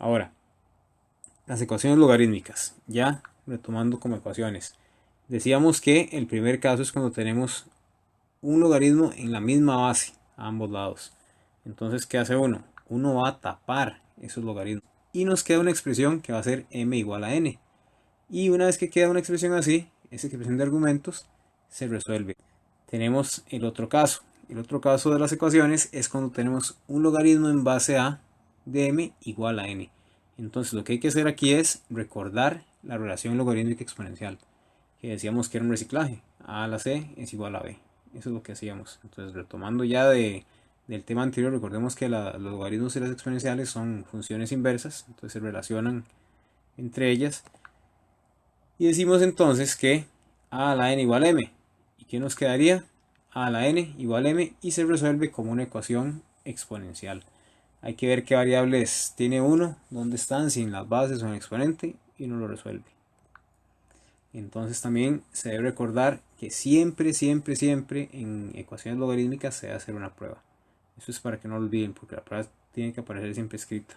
Ahora, las ecuaciones logarítmicas, ya retomando como ecuaciones. Decíamos que el primer caso es cuando tenemos un logaritmo en la misma base a ambos lados. Entonces, ¿qué hace uno? Uno va a tapar esos logaritmos. Y nos queda una expresión que va a ser m igual a n. Y una vez que queda una expresión así, esa expresión de argumentos se resuelve. Tenemos el otro caso. El otro caso de las ecuaciones es cuando tenemos un logaritmo en base a de m igual a n. Entonces lo que hay que hacer aquí es recordar la relación logarítmica exponencial, que decíamos que era un reciclaje. A a la c es igual a b. Eso es lo que hacíamos. Entonces retomando ya del tema anterior, recordemos que los logaritmos y las exponenciales son funciones inversas, entonces se relacionan entre ellas. Y decimos entonces que a a la n igual a m. ¿Y qué nos quedaría? A a la n igual a m y se resuelve como una ecuación exponencial. Hay que ver qué variables tiene uno, dónde están, si en las bases o en el exponente, y uno lo resuelve. Entonces también se debe recordar que siempre, siempre, siempre en ecuaciones logarítmicas se debe hacer una prueba. Eso es para que no lo olviden, porque la prueba tiene que aparecer siempre escrita.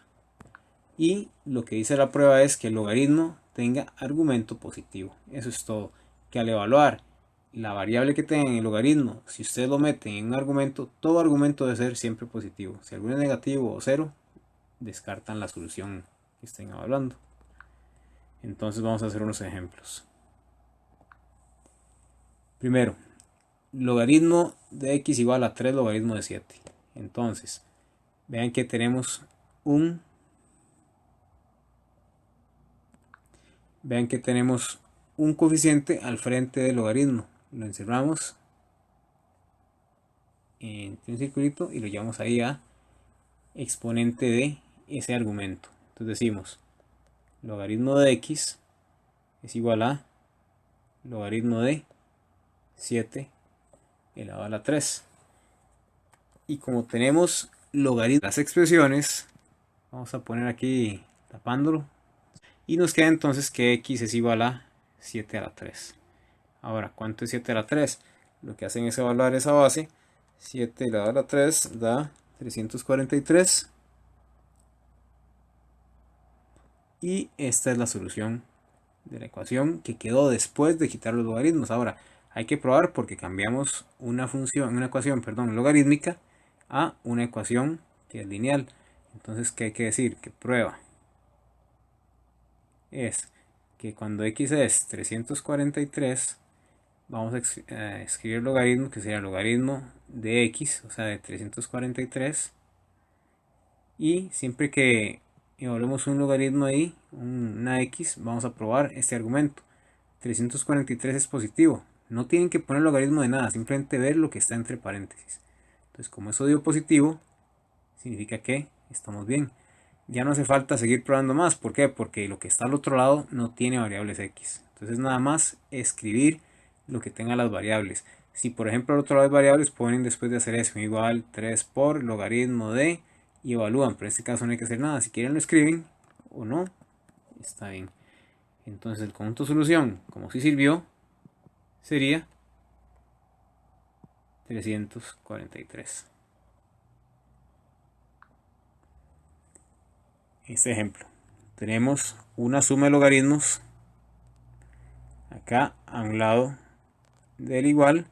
Y lo que dice la prueba es que el logaritmo tenga argumento positivo. Eso es todo. Que al evaluar la variable que tenga en el logaritmo, si ustedes lo meten en un argumento, todo argumento debe ser siempre positivo. Si alguno es negativo o cero, descartan la solución que estén evaluando. Entonces vamos a hacer unos ejemplos. Primero, logaritmo de x igual a 3 logaritmo de 7. Entonces, vean que tenemos un vean que tenemos un coeficiente al frente del logaritmo. Lo encerramos en un circulito y lo llevamos ahí a exponente de ese argumento. Entonces decimos logaritmo de x es igual a logaritmo de 7 elevado a la 3. Y como tenemos logaritmo de las expresiones, vamos a poner aquí tapándolo. Y nos queda entonces que x es igual a 7 a la 3. Ahora, ¿cuánto es 7 a la 3? Lo que hacen es evaluar esa base. 7 elevado a la 3 da 343. Y esta es la solución de la ecuación que quedó después de quitar los logaritmos. Ahora, hay que probar porque cambiamos una función, una ecuación, perdón, logarítmica a una ecuación que es lineal. Entonces, ¿qué hay que decir? Que prueba es que cuando x es 343, vamos a escribir el logaritmo que sería el logaritmo de x, o sea de 343. Y siempre que evaluemos un logaritmo ahí, una x, vamos a probar este argumento. 343 es positivo. No tienen que poner logaritmo de nada, simplemente ver lo que está entre paréntesis. Entonces, como eso dio positivo, significa que estamos bien. Ya no hace falta seguir probando más. ¿Por qué? Porque lo que está al otro lado no tiene variables x. Entonces nada más escribir lo que tenga las variables. Si por ejemplo al otro lado hay variables, ponen después de hacer eso igual 3 por logaritmo de y evalúan. Pero en este caso no hay que hacer nada. Si quieren lo escriben o no, está bien. Entonces el conjunto solución, como si sirvió, sería 343. Este ejemplo. Tenemos una suma de logaritmos acá a un lado del igual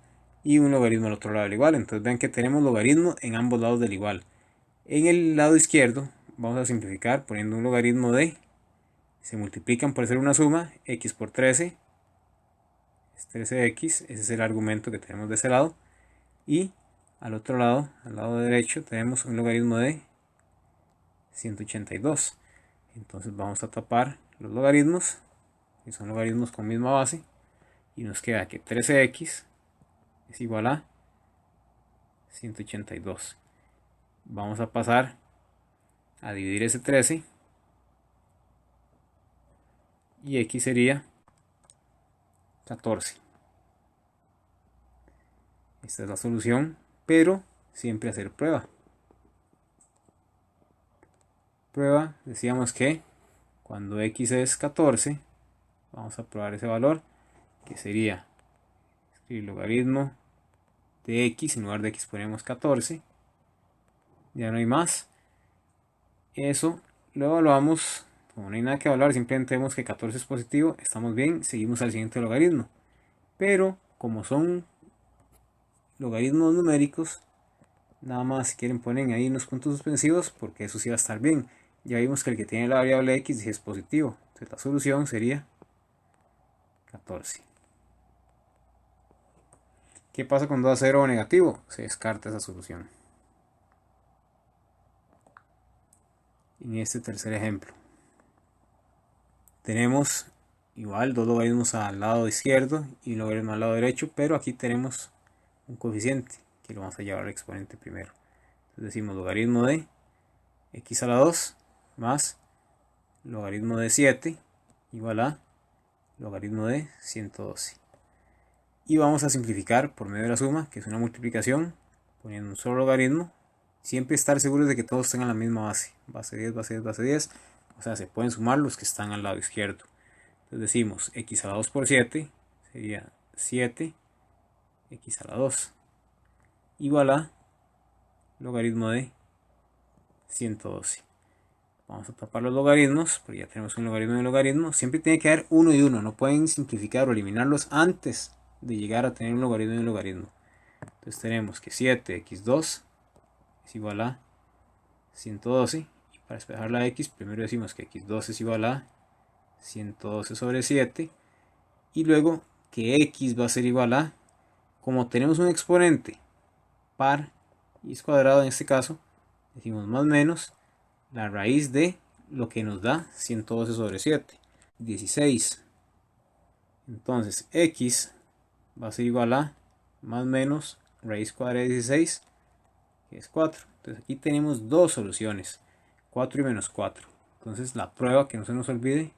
y un logaritmo al otro lado del igual. Entonces vean que tenemos logaritmo en ambos lados del igual. En el lado izquierdo vamos a simplificar poniendo un logaritmo de, se multiplican por hacer una suma, x por 13 es 13x, ese es el argumento que tenemos de ese lado. Y al otro lado, al lado derecho, tenemos un logaritmo de 182. Entonces vamos a tapar los logaritmos, que son logaritmos con misma base, y nos queda que 13x es igual a 182. Vamos a pasar a dividir ese 13 y x sería 14. Esta es la solución, pero siempre hacer prueba. Prueba, decíamos que cuando x es 14, vamos a probar ese valor, que sería escribir logaritmo de x, en lugar de x ponemos 14, ya no hay más. Eso lo evaluamos. Como no hay nada que evaluar, simplemente vemos que 14 es positivo, estamos bien, seguimos al siguiente logaritmo. Pero como son logaritmos numéricos, nada más si quieren ponen ahí unos puntos suspensivos porque eso sí va a estar bien. Ya vimos que el que tiene la variable x es positivo, entonces la solución sería 14. ¿Qué pasa cuando da 0 o negativo? Se descarta esa solución. En este tercer ejemplo tenemos igual dos logaritmos al lado izquierdo y un logaritmo al lado derecho, pero aquí tenemos un coeficiente que lo vamos a llevar al exponente primero. Entonces decimos logaritmo de x a la 2 más logaritmo de 7 igual a logaritmo de 112. Y vamos a simplificar por medio de la suma, que es una multiplicación, poniendo un solo logaritmo. Siempre estar seguros de que todos tengan la misma base. Base 10, base 10, base 10. O sea, se pueden sumar los que están al lado izquierdo. Entonces decimos x a la 2 por 7 sería 7 x a la 2 igual a logaritmo de 112. Vamos a tapar los logaritmos, porque ya tenemos un logaritmo y un logaritmo. Siempre tiene que haber uno y uno, no pueden simplificar o eliminarlos antes de llegar a tener un logaritmo y un logaritmo. Entonces tenemos que 7x2 es igual a 112. Y para despejar la x, primero decimos que x2 es igual a 112 sobre 7. Y luego que x va a ser igual a, como tenemos un exponente par y es cuadrado en este caso, decimos más o menos la raíz de lo que nos da 112 sobre 7, 16. Entonces x va a ser igual a más o menos raíz cuadrada de 16, que es 4. Entonces aquí tenemos dos soluciones, 4 y menos 4. Entonces la prueba, que no se nos olvide,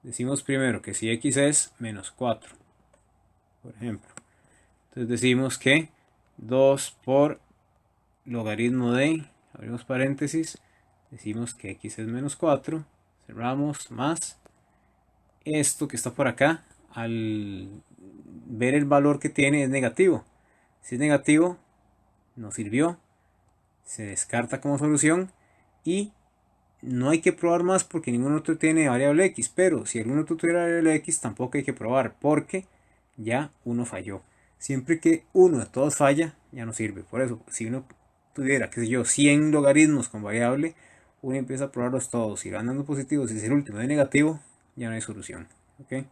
decimos primero que si x es menos 4, por ejemplo. Entonces decimos que 2 por logaritmo de, abrimos paréntesis, decimos que x es menos 4, cerramos, más esto que está por acá, al ver el valor que tiene es negativo. Si es negativo, nos sirvió, se descarta como solución y no hay que probar más porque ningún otro tiene variable x, pero si algún otro tuviera variable x tampoco hay que probar porque ya uno falló. Siempre que uno de todos falla, ya no sirve. Por eso, si uno tuviera, qué sé yo, 100 logaritmos con variable, uno empieza a probarlos todos. Si van dando positivos y si el último es negativo, ya no hay solución. ¿Ok?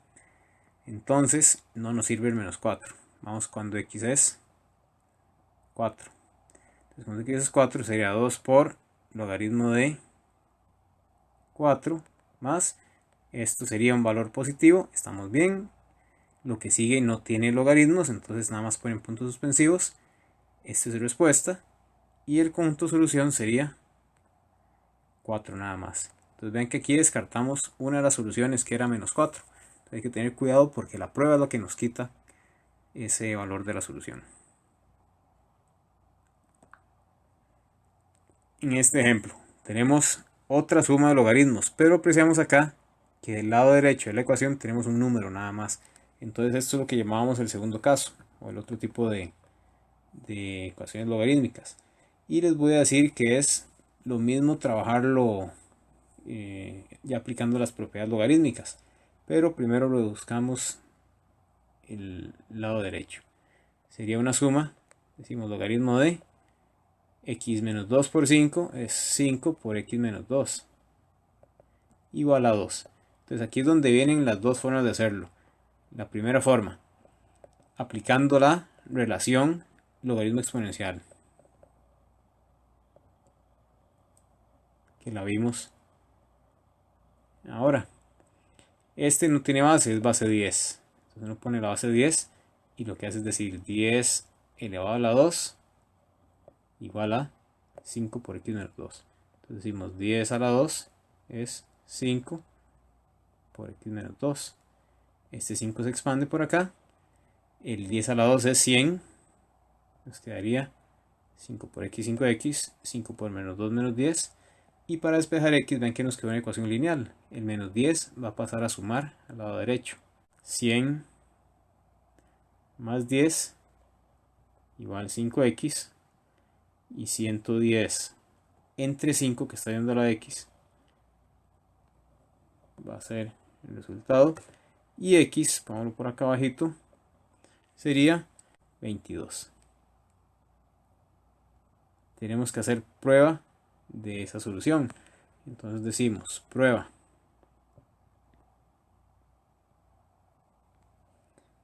Entonces, no nos sirve el menos 4. Vamos cuando x es 4. Entonces, cuando x es 4 sería 2 por logaritmo de 4 más, esto sería un valor positivo, estamos bien. Lo que sigue no tiene logaritmos, entonces nada más ponen puntos suspensivos. Esta es su respuesta. Y el conjunto solución sería 4 nada más. Entonces ven que aquí descartamos una de las soluciones que era menos 4. Entonces hay que tener cuidado porque la prueba es lo que nos quita ese valor de la solución. En este ejemplo tenemos otra suma de logaritmos, pero apreciamos acá que del lado derecho de la ecuación tenemos un número nada más. Entonces esto es lo que llamábamos el segundo caso, o el otro tipo de ecuaciones logarítmicas. Y les voy a decir que es lo mismo trabajarlo ya aplicando las propiedades logarítmicas. Pero primero lo buscamos el lado derecho. Sería una suma, decimos logaritmo de x menos 2 por 5 es 5 por x menos 2 igual a 2. Entonces aquí es donde vienen las dos formas de hacerlo. La primera forma, aplicando la relación logaritmo exponencial, que la vimos ahora. Este no tiene base, es base 10. Entonces uno pone la base 10 y lo que hace es decir 10 elevado a la 2 igual a 5 por x menos 2. Entonces decimos 10 a la 2 es 5 por x menos 2. Este 5 se expande por acá. El 10 a la 2 es 100. Nos quedaría 5 por x, 5x, 5 por menos 2 menos 10. Y para despejar x, ven que nos quedó una ecuación lineal. El menos 10 va a pasar a sumar al lado derecho. 100 más 10 igual 5x. Y 110 entre 5 que está viendo la x va a ser el resultado, y x, pongámoslo por acá abajito, sería 22. Tenemos que hacer prueba de esa solución. Entonces decimos prueba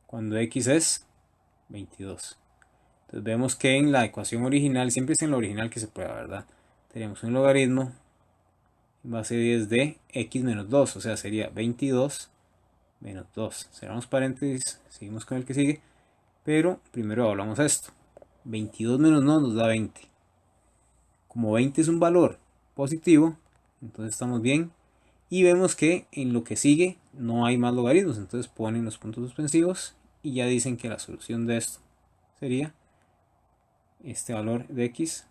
cuando x es 22. Entonces vemos que en la ecuación original, siempre es en la original que se prueba, ¿verdad? Tenemos un logaritmo en base 10 de x menos 2, o sea, sería 22 menos 2. Cerramos paréntesis, seguimos con el que sigue, pero primero evaluamos esto. 22 menos 2 nos da 20. Como 20 es un valor positivo, entonces estamos bien. Y vemos que en lo que sigue no hay más logaritmos, entonces ponen los puntos suspensivos y ya dicen que la solución de esto sería este valor de x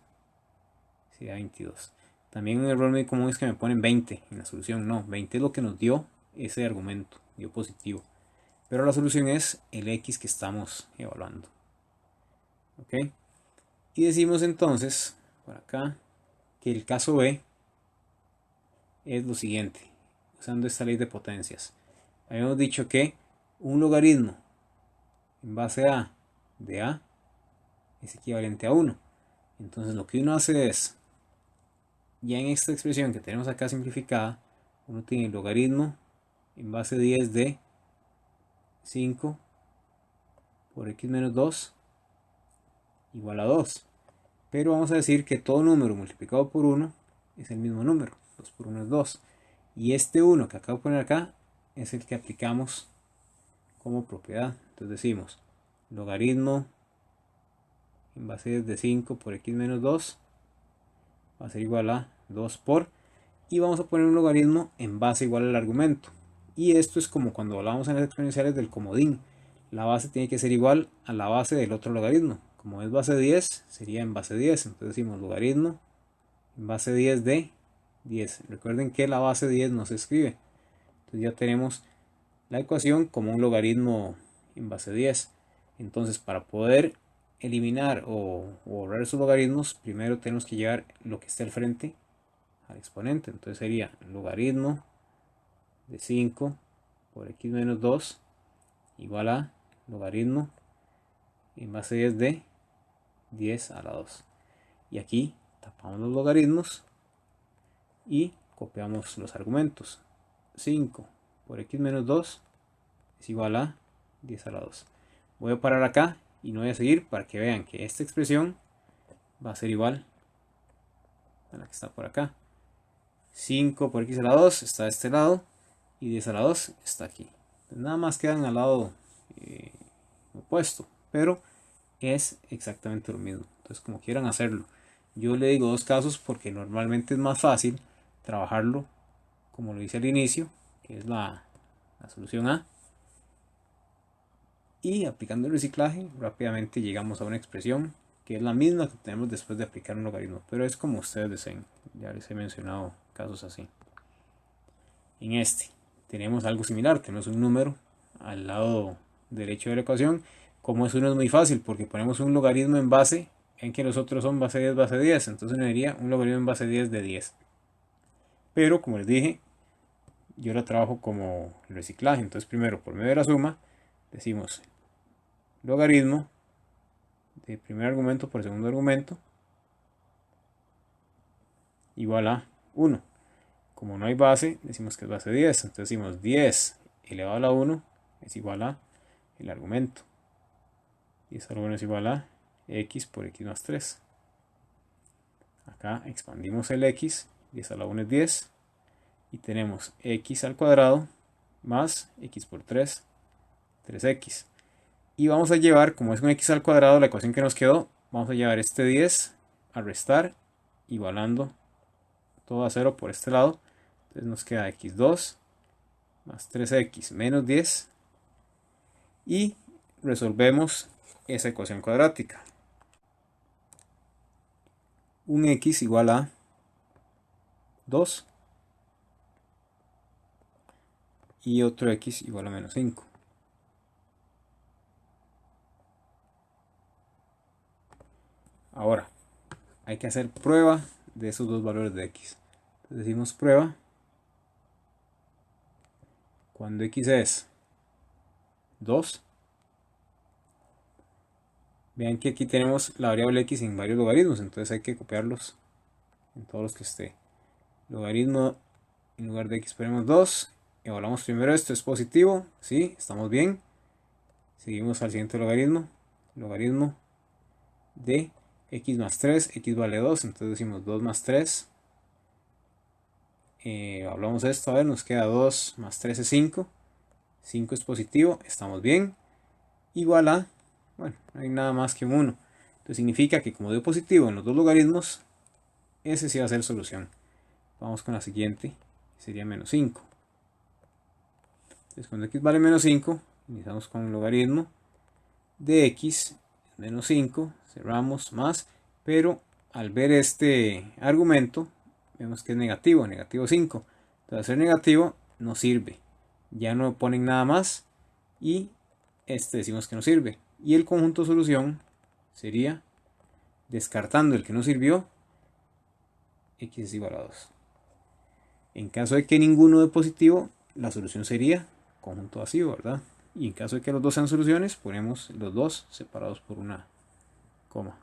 sería 22. También un error muy común es que me ponen 20 en la solución. No, 20 es lo que nos dio ese argumento, dio positivo. Pero la solución es el x que estamos evaluando. ¿Ok? Y decimos entonces, por acá, que el caso B es lo siguiente, usando esta ley de potencias. Habíamos dicho que un logaritmo en base a de a es equivalente a 1. Entonces lo que uno hace es, ya en esta expresión que tenemos acá simplificada, uno tiene el logaritmo en base 10 de 5 por x menos 2 igual a 2. Pero vamos a decir que todo número multiplicado por 1 es el mismo número. 2 por 1 es 2. Y este 1 que acabo de poner acá es el que aplicamos como propiedad. Entonces decimos logaritmo en base de 5 por x menos 2 va a ser igual a 2 por, y vamos a poner un logaritmo en base igual al argumento. Y esto es como cuando hablamos en las exponenciales del comodín. La base tiene que ser igual a la base del otro logaritmo. Como es base 10, sería en base 10. Entonces decimos logaritmo en base 10 de 10. Recuerden que la base 10 no se escribe. Entonces ya tenemos la ecuación como un logaritmo en base 10. Entonces para poder eliminar o borrar esos logaritmos, primero tenemos que llevar lo que esté al frente al exponente. Entonces sería logaritmo de 5 por x menos 2 igual a logaritmo en base 10 de 10 a la 2. Y aquí tapamos los logaritmos y copiamos los argumentos. 5 por x menos 2 es igual a 10 a la 2. Voy a parar acá y no voy a seguir para que vean que esta expresión va a ser igual a la que está por acá. 5 por x a la 2 está de este lado y 10 a la 2 está aquí. Entonces, nada más quedan al lado opuesto, pero es exactamente lo mismo. Entonces, como quieran hacerlo, yo le digo dos casos porque normalmente es más fácil trabajarlo como lo hice al inicio, que es la solución A, y aplicando el reciclaje rápidamente llegamos a una expresión que es la misma que tenemos después de aplicar un logaritmo, pero es como ustedes deseen. Ya les he mencionado casos así. En este tenemos algo similar, tenemos un número al lado derecho de la ecuación. Como es uno es muy fácil porque ponemos un logaritmo en base en que los otros son base 10, base 10, entonces me diría un logaritmo en base 10 de 10. Pero como les dije, yo lo trabajo como reciclaje. Entonces primero por medio de la suma decimos logaritmo de primer argumento por segundo argumento igual a 1. Como no hay base, decimos que es base 10. Entonces decimos 10 elevado a la 1 es igual a el argumento. 10 a la 1 es igual a x por x más 3. Acá expandimos el x. 10 a la 1 es 10. Y tenemos x al cuadrado más x por 3, 3x. Y vamos a llevar, como es un x al cuadrado, la ecuación que nos quedó, vamos a llevar este 10 a restar, igualando todo a 0 por este lado. Entonces nos queda x2 más 3x menos 10. Y resolvemos esa ecuación cuadrática. Un x igual a 2 y otro x igual a menos 5. Ahora, hay que hacer prueba de esos dos valores de x. Entonces decimos prueba cuando x es 2. Vean que aquí tenemos la variable x en varios logaritmos, entonces hay que copiarlos en todos los que esté. Logaritmo, en lugar de x ponemos 2. Evaluamos primero esto, es positivo, ¿sí? Estamos bien. Seguimos al siguiente logaritmo. Logaritmo de x más 3, x vale 2, entonces decimos 2 más 3. Hablamos de esto, a ver, nos queda 2 más 3 es 5. 5 es positivo, estamos bien. Igual a, bueno, no hay nada más que un 1. Entonces significa que como dio positivo en los dos logaritmos, ese sí va a ser solución. Vamos con la siguiente, que sería menos 5. Entonces cuando x vale menos 5, iniciamos con un logaritmo de x menos 5, cerramos más, pero al ver este argumento, vemos que es negativo, negativo 5. Entonces al ser negativo no sirve, ya no ponen nada más y este decimos que no sirve. Y el conjunto de solución sería, descartando el que no sirvió, x es igual a 2. En caso de que ninguno dé positivo, la solución sería conjunto vacío, ¿verdad? Y en caso de que los dos sean soluciones, ponemos los dos separados por una coma.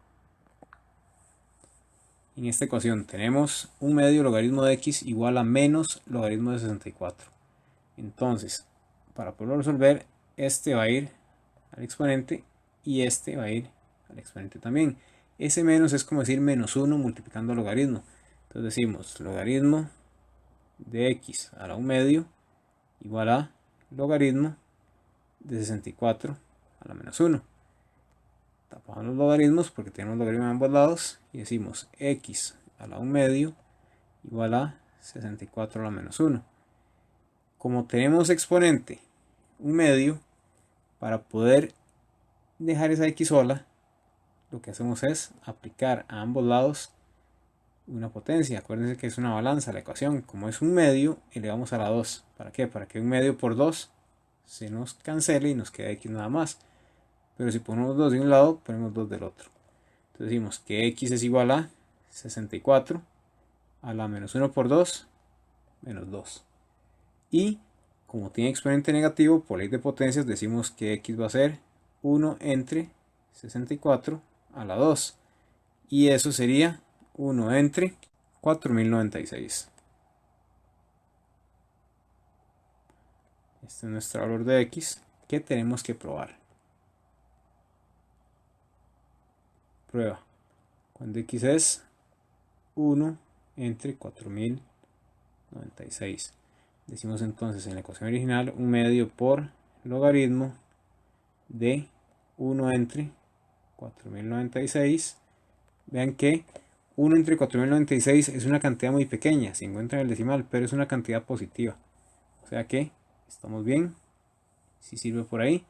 En esta ecuación tenemos un medio logaritmo de x igual a menos logaritmo de 64. Entonces, para poderlo resolver, este va a ir al exponente y este va a ir al exponente también. Ese menos es como decir menos 1 multiplicando logaritmo. Entonces decimos logaritmo de x a la 1 medio igual a logaritmo de 64 a la menos 1. Tapamos los logaritmos porque tenemos logaritmo en ambos lados y decimos x a la 1 medio igual a 64 a la menos 1. Como tenemos exponente 1 medio, para poder dejar esa x sola, lo que hacemos es aplicar a ambos lados una potencia. Acuérdense que es una balanza la ecuación. Como es 1 medio, elevamos a la 2. ¿Para qué? Para que 1 medio por 2 se nos cancele y nos queda x nada más. Pero si ponemos 2 de un lado, ponemos 2 del otro. Entonces decimos que x es igual a 64 a la menos 1 por 2, menos 2. Y como tiene exponente negativo, por ley de potencias decimos que x va a ser 1 entre 64 a la 2. Y eso sería 1 entre 4096. Este es nuestro valor de x que tenemos que probar. Prueba. Cuando x es 1 entre 4096. Decimos entonces en la ecuación original 1 medio por logaritmo de 1 entre 4096. Vean que 1 entre 4096 es una cantidad muy pequeña, se encuentra en el decimal, pero es una cantidad positiva. O sea que estamos bien, si sirve por ahí.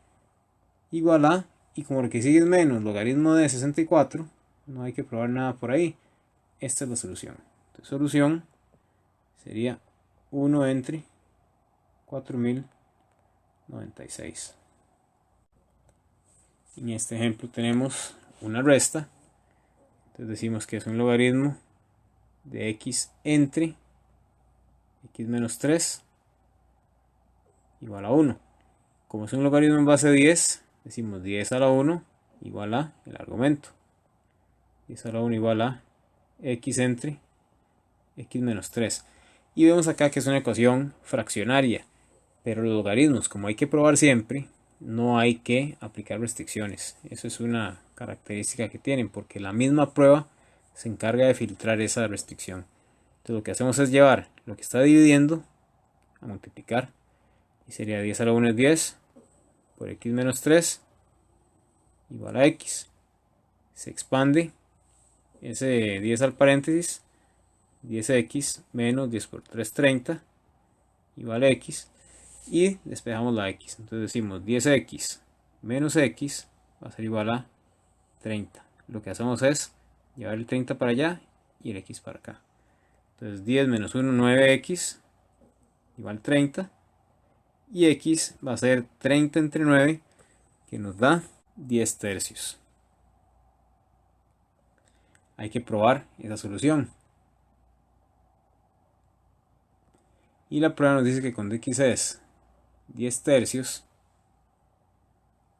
Igual a, y como lo que sigue es menos logaritmo de 64, no hay que probar nada por ahí. Esta es la solución. Entonces, solución sería 1 entre 4096. En este ejemplo tenemos una resta. Entonces decimos que es un logaritmo de x entre x menos 3 igual a 1. Como es un logaritmo en base 10, decimos 10 a la 1 igual a el argumento. 10 a la 1 igual a x entre x menos 3. Y vemos acá que es una ecuación fraccionaria. Pero los logaritmos, como hay que probar siempre, no hay que aplicar restricciones. Eso es una característica que tienen, porque la misma prueba se encarga de filtrar esa restricción. Entonces lo que hacemos es llevar lo que está dividiendo a multiplicar. Y sería 10 a la 1 es 10 por x menos 3 igual a x. Se expande ese 10 al paréntesis. 10x menos 10 por 3, 30 igual a x. Y despejamos la x. Entonces decimos 10x menos x va a ser igual a 30. Lo que hacemos es llevar el 30 para allá y el x para acá. Entonces 10 menos 1, 9x igual 30. Y x va a ser 30 entre 9, que nos da 10 tercios. Hay que probar esa solución. Y la prueba nos dice que cuando x es 10 tercios,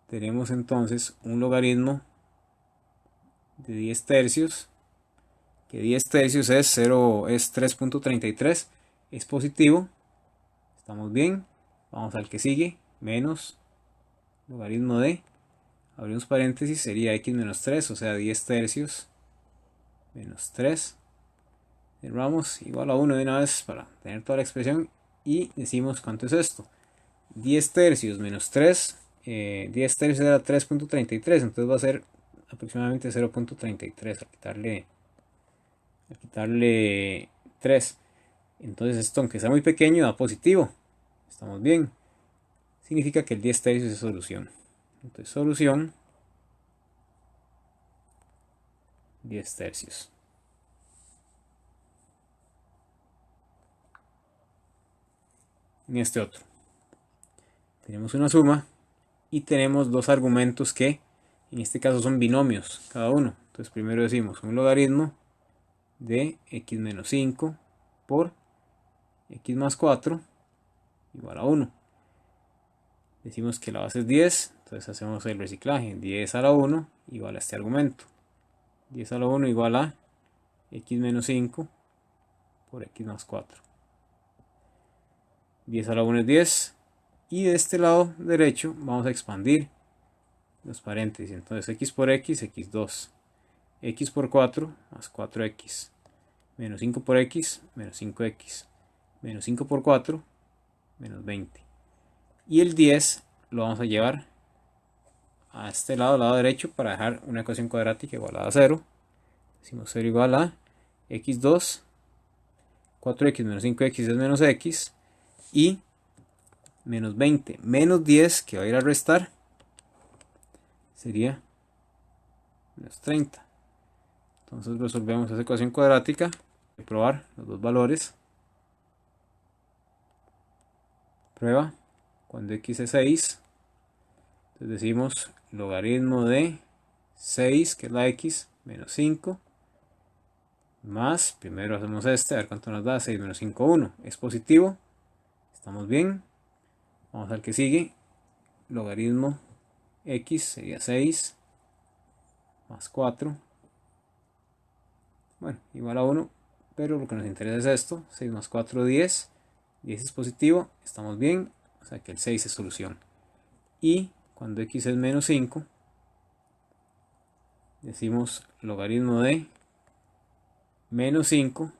tenemos entonces un logaritmo de 10 tercios, que 10 tercios es 0, es 3.33, es positivo, estamos bien. Vamos al que sigue, menos logaritmo de, abrimos paréntesis, sería x menos 3, o sea 10 tercios menos 3, cerramos, igual a 1 de una vez para tener toda la expresión, y decimos cuánto es esto. 10 tercios menos 3, 10 tercios era 3.33, entonces va a ser aproximadamente 0.33 al quitarle 3. Entonces esto, aunque sea muy pequeño, da positivo. Estamos bien. Significa que el 10 tercios es solución. Entonces solución 10 tercios. En este otro tenemos una suma y tenemos dos argumentos que en este caso son binomios cada uno. Entonces primero decimos un logaritmo de x menos 5 por x más 4 igual a 1. Decimos que la base es 10, entonces hacemos el reciclaje. 10 a la 1 igual a este argumento. 10 a la 1 igual a x menos 5 por x más 4. 10 a la 1 es 10. Y de este lado derecho vamos a expandir los paréntesis. Entonces x por x, x2. X por 4 más 4x. Menos 5 por x, menos 5x. Menos 5 por 4, menos 20. Y el 10 lo vamos a llevar a este lado, al lado derecho, para dejar una ecuación cuadrática igualada a 0. Decimos 0 igual a x2, 4x menos 5x es menos x, y menos 20 menos 10, que va a ir a restar, sería menos 30. Entonces resolvemos esa ecuación cuadrática, probar los dos valores. Prueba cuando x es 6. Entonces decimos logaritmo de 6, que es la x, menos 5, más, primero hacemos este, a ver cuánto nos da. 6 menos 5, 1, es positivo, estamos bien. Vamos al que sigue, logaritmo x sería 6 más 4, bueno, igual a 1, pero lo que nos interesa es esto. 6 más 4, 10, 10 es positivo, estamos bien, o sea que el 6 es solución. Y cuando x es menos 5, decimos logaritmo de menos 5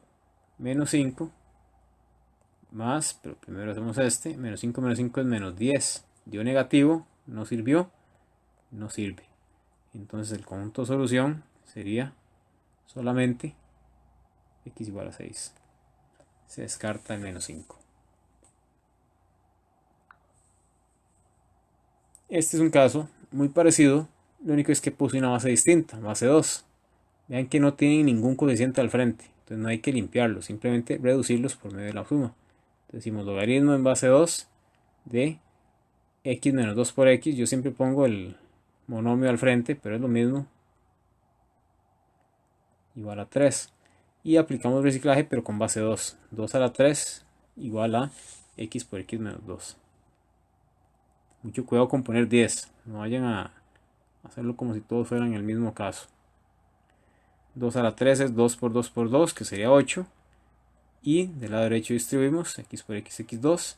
más, pero primero hacemos este, menos 5 es menos 10, dio negativo, no sirvió, no sirve. Entonces el conjunto de solución sería solamente x igual a 6. Se descarta el menos 5. Este es un caso muy parecido, lo único es que puse una base distinta, base 2. Vean que no tienen ningún coeficiente al frente, entonces no hay que limpiarlos, simplemente reducirlos por medio de la suma. Entonces decimos logaritmo en base 2 de x menos 2 por x. Yo siempre pongo el monomio al frente, pero es lo mismo, igual a 3. Y aplicamos reciclaje, pero con base 2. 2 a la 3 igual a x por x menos 2. Mucho cuidado con poner 10. No vayan a hacerlo como si todos fueran el mismo caso. 2 a la 3 es 2 por 2 por 2, que sería 8. Y del lado derecho distribuimos x por x, x2.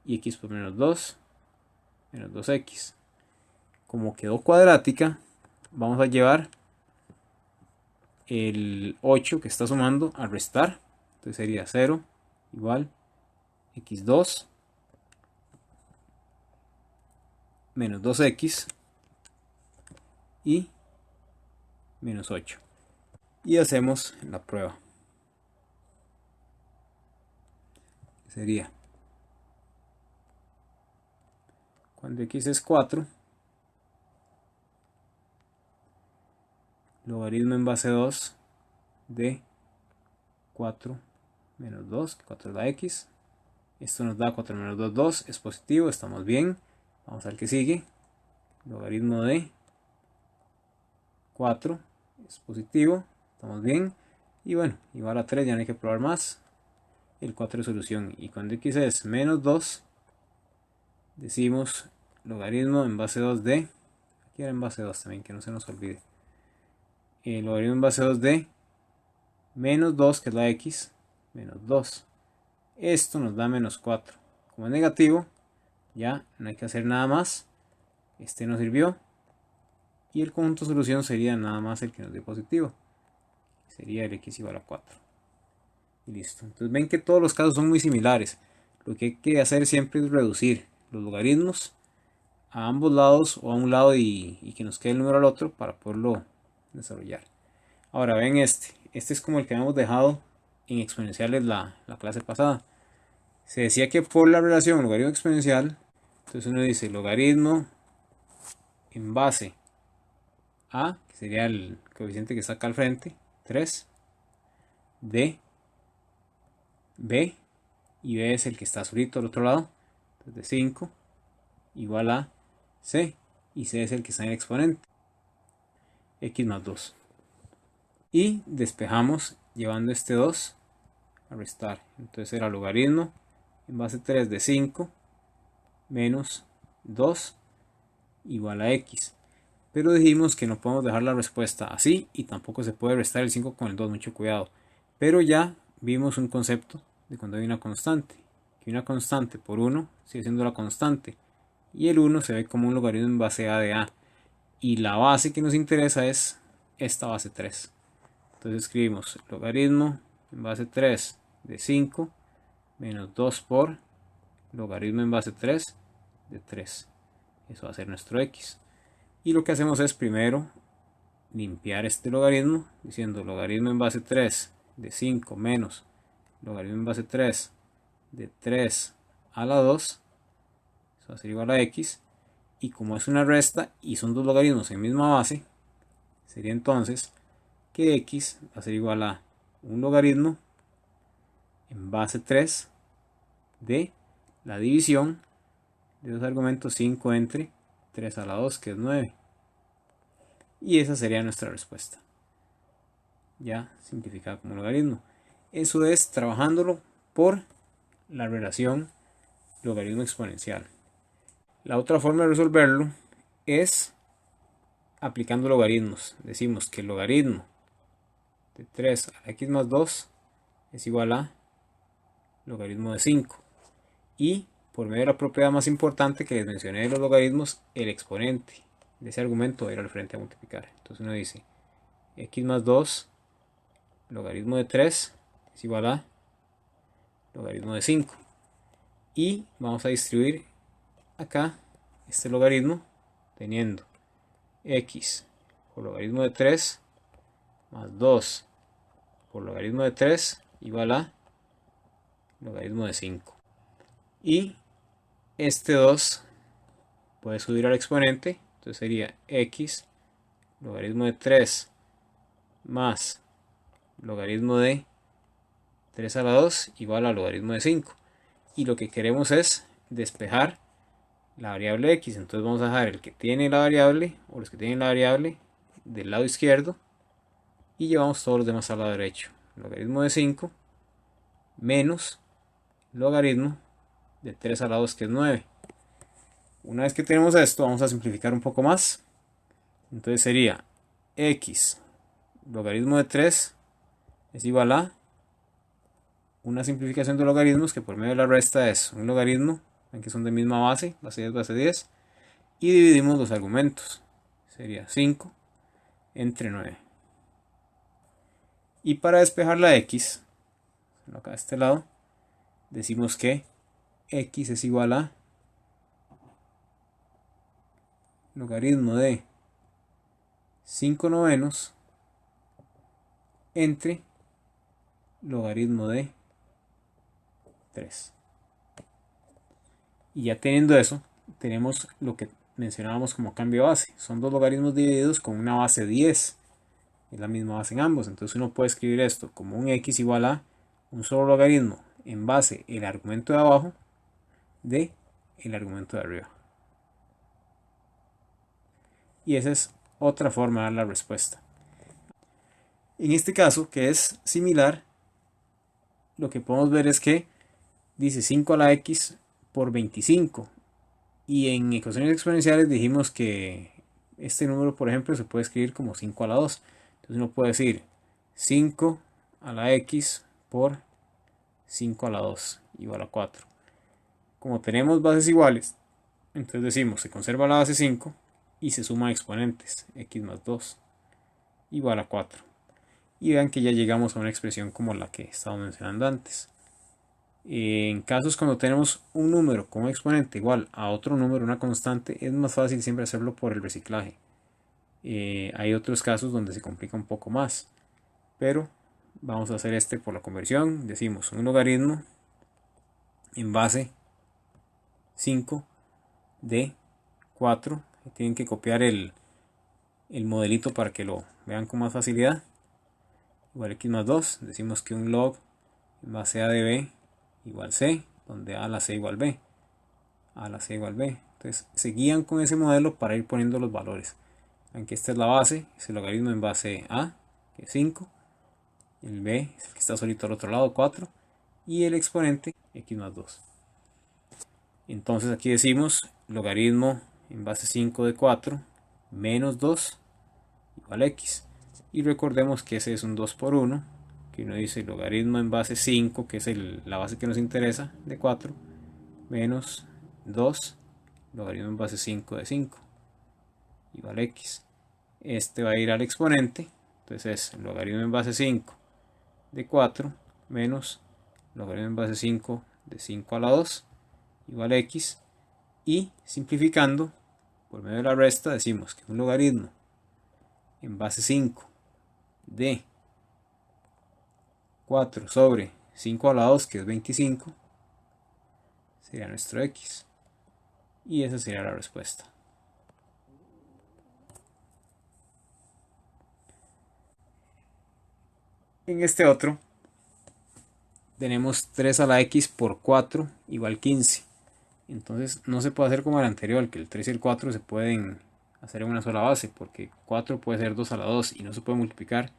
Y x por menos 2, menos 2x. Como quedó cuadrática, vamos a llevar el 8 que está sumando a restar. Entonces sería 0 igual x2 menos 2x y menos 8. Y hacemos la prueba. Sería cuando x es 4, logaritmo en base 2 de 4 menos 2, 4 da x. Esto nos da 4 menos 2, 2, es positivo, estamos bien. Vamos al que sigue, logaritmo de 4, es positivo, estamos bien. Y bueno, igual a 3, ya no hay que probar más. el 4 de solución. Y cuando x es menos 2, decimos logaritmo en base 2 de, aquí era en base 2 también, que no se nos olvide, el logaritmo en base 2 de menos 2, que es la x, menos 2. Esto nos da menos 4. Como es negativo, ya no hay que hacer nada más. Este nos sirvió. Y el conjunto de solución sería nada más el que nos dio positivo. Sería el x igual a 4. Y listo. Entonces ven que todos los casos son muy similares. Lo que hay que hacer siempre es reducir los logaritmos a ambos lados o a un lado y que nos quede el número al otro para poderlo desarrollar. Ahora ven este. Este es como el que habíamos dejado en exponenciales la clase pasada. Se decía que por la relación logaritmo exponencial, entonces uno dice logaritmo en base a, que sería el coeficiente que está acá al frente, 3, de b, y b es el que está azulito al otro lado, entonces 5 igual a c, y c es el que está en el exponente, x más 2. Y despejamos llevando este 2 a restar. Entonces era logaritmo en base 3 de 5 menos 2 igual a x. Pero dijimos que no podemos dejar la respuesta así y tampoco se puede restar el 5 con el 2, mucho cuidado. Pero ya vimos un concepto de cuando hay una constante. Que una constante por 1 sigue siendo la constante. Y el 1 se ve como un logaritmo en base a de a. Y la base que nos interesa es esta base 3. Entonces escribimos logaritmo en base 3 de 5 menos 2 por logaritmo en base 3 de 3. Eso va a ser nuestro x. Y lo que hacemos es primero limpiar este logaritmo diciendo logaritmo en base 3 de 5 menos logaritmo en base 3 de 3 a la 2. Eso va a ser igual a x. Y como es una resta y son dos logaritmos en misma base, sería entonces que x va a ser igual a un logaritmo en base 3 de la división de los argumentos 5 entre 3 a la 2, que es 9. Y esa sería nuestra respuesta, ya simplificada como logaritmo. Eso es trabajándolo por la relación logaritmo exponencial. La otra forma de resolverlo es aplicando logaritmos. Decimos que el logaritmo de 3 a la x más 2 es igual a logaritmo de 5. Y por medio de la propiedad más importante que les mencioné de los logaritmos, el exponente de ese argumento era el frente a multiplicar. Entonces uno dice x más 2 logaritmo de 3 es igual a logaritmo de 5. Y vamos a distribuir acá este logaritmo teniendo x por logaritmo de 3 más 2 por logaritmo de 3 igual a logaritmo de 5. Y este 2 puede subir al exponente, entonces sería x logaritmo de 3 más logaritmo de 3 a la 2 igual a logaritmo de 5. Y lo que queremos es despejar la variable x. Entonces vamos a dejar el que tiene la variable o los que tienen la variable del lado izquierdo y llevamos todos los demás al lado derecho. Logaritmo de 5 menos logaritmo de 3 a la 2, que es 9. Una vez que tenemos esto, vamos a simplificar un poco más. Entonces sería x logaritmo de 3 es igual a una simplificación de logaritmos que por medio de la resta es un logaritmo, ven que son de misma base, base 10, base 10, y dividimos los argumentos. Sería 5 entre 9. Y para despejar la x, acá de este lado, decimos que x es igual a logaritmo de 5 novenos entre logaritmo de 3. Y ya teniendo eso, tenemos lo que mencionábamos como cambio de base. Son dos logaritmos divididos con una base 10. Es la misma base en ambos. Entonces uno puede escribir esto como un x igual a un solo logaritmo en base el argumento de abajo de el argumento de arriba. Y esa es otra forma de dar la respuesta. En este caso, que es similar, lo que podemos ver es que dice 5 a la x por 25. Y en ecuaciones exponenciales dijimos que este número, por ejemplo, se puede escribir como 5 a la 2. Entonces uno puede decir 5 a la x por 5 a la 2 igual a 4. Como tenemos bases iguales, entonces decimos se conserva la base 5 y se suman exponentes, x más 2 igual a 4. Y vean que ya llegamos a una expresión como la que estábamos mencionando antes. En casos cuando tenemos un número con un exponente igual a otro número, una constante, es más fácil siempre hacerlo por el reciclaje. Hay otros casos donde se complica un poco más, pero vamos a hacer este por la conversión. Decimos un logaritmo en base 5 de 4. Tienen que copiar el modelito para que lo vean con más facilidad. Igual x más 2. Decimos que un log en base a de b igual c, donde a a la c igual b. A a la c igual b. Entonces se guían con ese modelo para ir poniendo los valores. Aunque esta es la base, es el logaritmo en base a, que es 5. El b es el que está solito al otro lado, 4. Y el exponente, x más 2. Entonces aquí decimos logaritmo en base 5 de 4 menos 2 igual a x. Y recordemos que ese es un 2 por 1, que uno dice logaritmo en base 5, que es la base que nos interesa, de 4, menos 2, logaritmo en base 5 de 5, igual a x. Este va a ir al exponente, entonces es logaritmo en base 5 de 4, menos logaritmo en base 5 de 5 a la 2, igual a x. Y simplificando, por medio de la resta, decimos que un logaritmo en base 5 de 4 sobre 5 a la 2, que es 25, sería nuestro x. Y esa sería la respuesta. En este otro, tenemos 3 a la x por 4 igual 15. Entonces no se puede hacer como el anterior, que el 3 y el 4 se pueden hacer en una sola base, porque 4 puede ser 2 a la 2 y no se puede multiplicar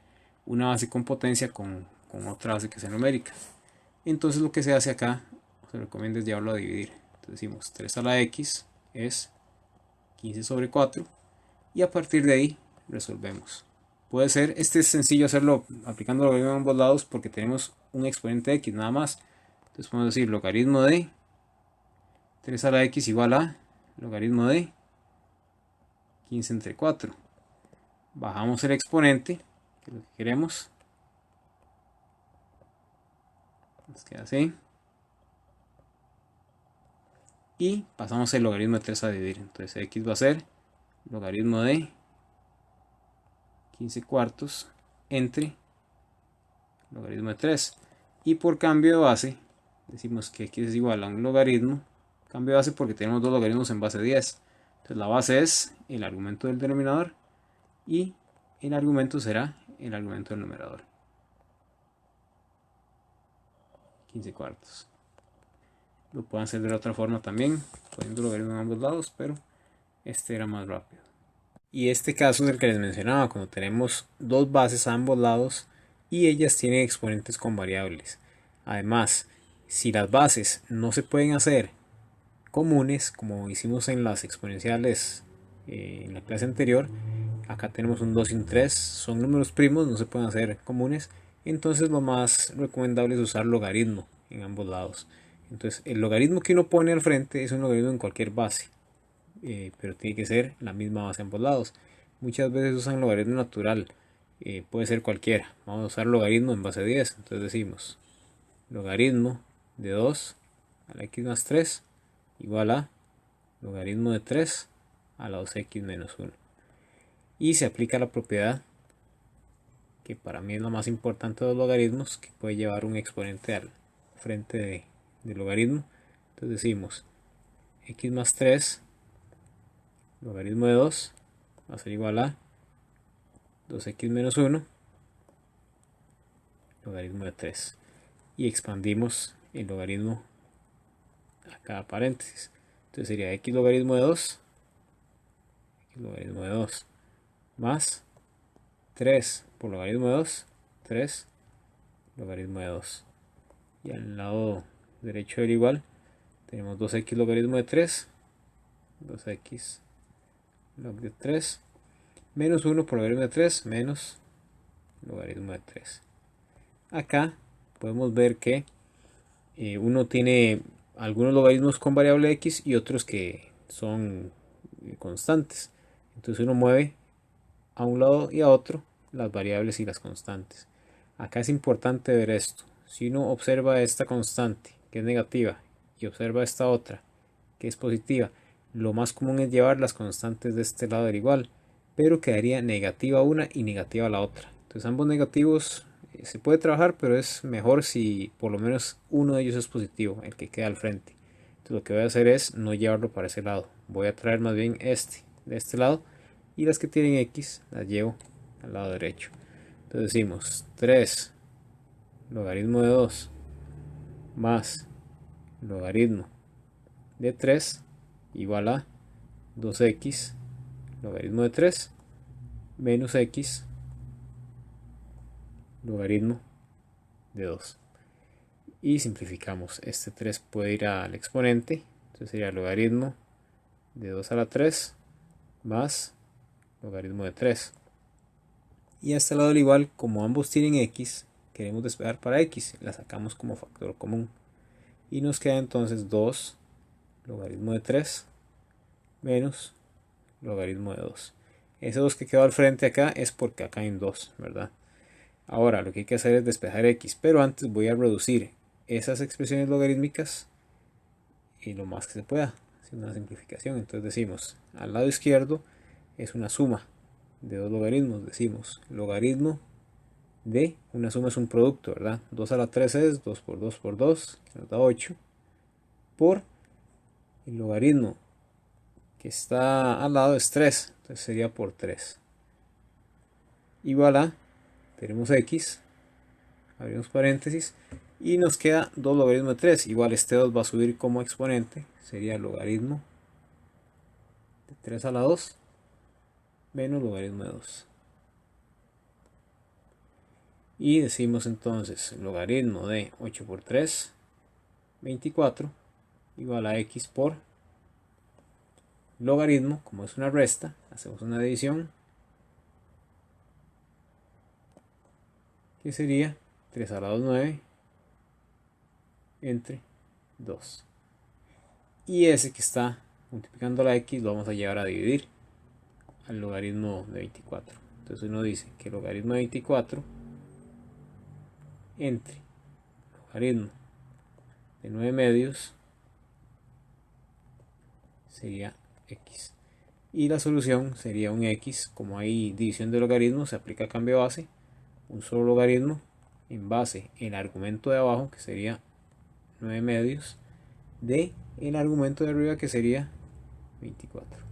una base con potencia con otra base que sea numérica. Entonces lo que se hace acá, se recomienda es llevarlo a dividir. Entonces decimos 3 a la x es 15 sobre 4 y a partir de ahí resolvemos. Puede ser, este es sencillo hacerlo aplicando logaritmo a ambos lados porque tenemos un exponente x nada más. Entonces podemos decir logaritmo de 3 a la x igual a logaritmo de 15 entre 4. Bajamos el exponente, que es lo que queremos. Nos queda así. Y pasamos el logaritmo de 3 a dividir. Entonces x va a ser logaritmo de 15 cuartos entre logaritmo de 3. Y por cambio de base, decimos que x es igual a un logaritmo. Cambio de base porque tenemos dos logaritmos en base 10. Entonces la base es el argumento del denominador y el argumento será el argumento del numerador. 15 cuartos. Lo pueden hacer de la otra forma también, poniendo logaritmo en ambos lados, pero este era más rápido. Y este caso es el que les mencionaba, cuando tenemos dos bases a ambos lados y ellas tienen exponentes con variables. Además, si las bases no se pueden hacer comunes, como hicimos en las exponenciales en la clase anterior, acá tenemos un 2 y un 3, son números primos, no se pueden hacer comunes, entonces lo más recomendable es usar logaritmo en ambos lados. Entonces el logaritmo que uno pone al frente es un logaritmo en cualquier base, pero tiene que ser la misma base a ambos lados. Muchas veces usan logaritmo natural, puede ser cualquiera. Vamos a usar logaritmo en base 10, entonces decimos logaritmo de 2 a la x más 3 igual a logaritmo de 3 a la 2x menos 1. Y se aplica la propiedad que para mí es lo más importante de los logaritmos, que puede llevar un exponente al frente del logaritmo. Entonces decimos x más 3 logaritmo de 2 va a ser igual a 2x menos 1 logaritmo de 3. Y expandimos el logaritmo a cada paréntesis. Entonces sería x logaritmo de 2, x logaritmo de 2 más 3 por logaritmo de 2, 3 logaritmo de 2. y al lado derecho del igual tenemos 2x logaritmo de 3, 2x log de 3, menos 1 por logaritmo de 3, menos logaritmo de 3. Acá podemos ver que uno tiene algunos logaritmos con variable x y otros que son constantes. Entonces uno mueve a un lado y a otro las variables y las constantes. Acá es importante ver esto. Si uno observa esta constante que es negativa y observa esta otra que es positiva, lo más común es llevar las constantes de este lado del igual, pero quedaría negativa una y negativa la otra. Entonces ambos negativos se puede trabajar, pero es mejor si por lo menos uno de ellos es positivo, el que queda al frente. Entonces lo que voy a hacer es no llevarlo para ese lado, voy a traer más bien este de este lado, y las que tienen x las llevo al lado derecho. Entonces decimos 3 logaritmo de 2 más logaritmo de 3 igual a 2x logaritmo de 3 menos x logaritmo de 2. Y simplificamos, este 3 puede ir al exponente, entonces sería logaritmo de 2 a la 3 más logaritmo de 3. Y a este lado al igual, como ambos tienen x, queremos despejar para x, la sacamos como factor común. Y nos queda entonces 2 logaritmo de 3 menos logaritmo de 2. Ese 2 que quedó al frente acá es porque acá hay un 2, ¿verdad? Ahora lo que hay que hacer es despejar x, pero antes voy a reducir esas expresiones logarítmicas y lo más que se pueda, haciendo una simplificación. Entonces decimos, al lado izquierdo es una suma de dos logaritmos, decimos logaritmo de, una suma es un producto, ¿verdad? 2 a la 3 es 2 por 2 por 2, que nos da 8, por el logaritmo que está al lado es 3, entonces sería por 3. Igual a, tenemos x, abrimos paréntesis, y nos queda 2 logaritmo de 3, igual este 2 va a subir como exponente, sería logaritmo de 3 a la 2, menos logaritmo de 2. Y decimos entonces logaritmo de 8 por 3, 24, igual a x por logaritmo, como es una resta, hacemos una división, que sería 3 a la 2, 9, entre 2. Y ese que está multiplicando la x lo vamos a llevar a dividir al logaritmo de 24. Entonces uno dice que el logaritmo de 24 entre logaritmo de 9 medios sería x. Y la solución sería un x, como hay división de logaritmos, se aplica cambio de base, un solo logaritmo en base el argumento de abajo, que sería 9 medios, de el argumento de arriba, que sería 24.